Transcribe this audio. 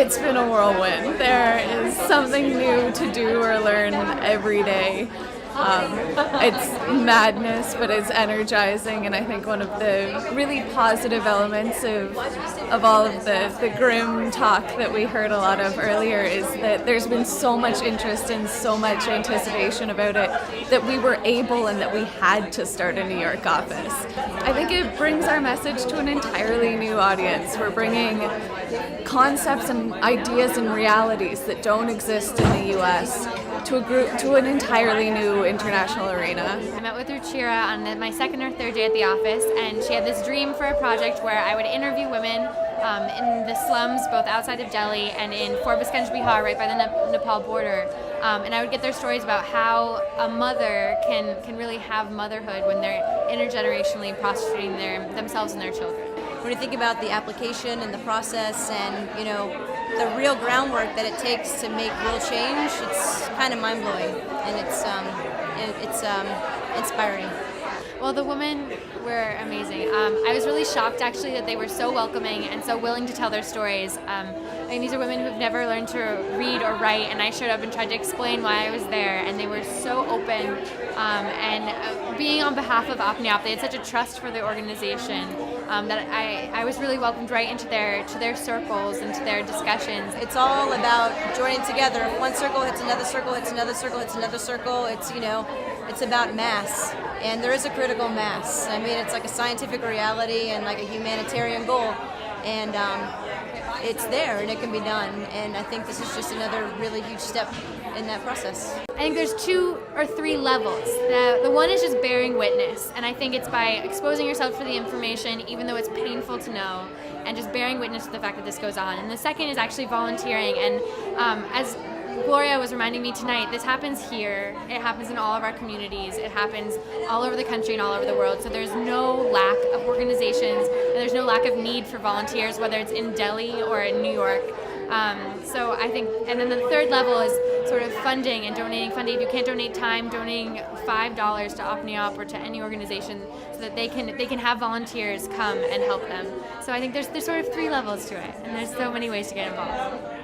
It's been a whirlwind. There is something new to do or learn every day. It's madness, but it's energizing, and I think one of the really positive elements of all of the grim talk that we heard a lot of earlier is that there's been so much interest and so much anticipation about it that we were able and that we had to start a New York office. I think it brings our message to an entirely new audience. We're bringing concepts and ideas and realities that don't exist in the US to an entirely new international arena. I met with Ruchira on my second or third day at the office, and she had this dream for a project where I would interview women in the slums, both outside of Delhi and in Forbesganj, Bihar, right by the Nepal border. And I would get their stories about how a mother can really have motherhood when they're intergenerationally prostituting themselves and their children. When you think about the application and the process and, the real groundwork that it takes to make real change, it's kind of mind-blowing, and it's inspiring. Well, the women were amazing. I was really shocked, actually, that they were so welcoming and so willing to tell their stories. These are women who've never learned to read or write, and I showed up and tried to explain why I was there, and they were so open. Being on behalf of Apne Aap, they had such a trust for the organization that I was really welcomed right into their circles and to their discussions. It's all about joining together. If one circle hits another circle, hits another circle, hits another circle. It's about mass, and there is a critical mass. I mean, it's like a scientific reality and like a humanitarian goal, and it's there and it can be done. And I think this is just another really huge step in that process. I think there's 2 or 3 levels. The one is just bearing witness, and I think it's by exposing yourself to the information, even though it's painful to know, and just bearing witness to the fact that this goes on. And the second is actually volunteering, and as Gloria was reminding me tonight, this happens here, it happens in all of our communities, it happens all over the country and all over the world, so there's no lack of organizations, and there's no lack of need for volunteers, whether it's in Delhi or in New York. So I think, and then the third level is sort of funding and donating funding. If you can't donate time, donating $5 to Apne Aap or to any organization so that they can have volunteers come and help them. So I think there's sort of 3 levels to it, and there's so many ways to get involved.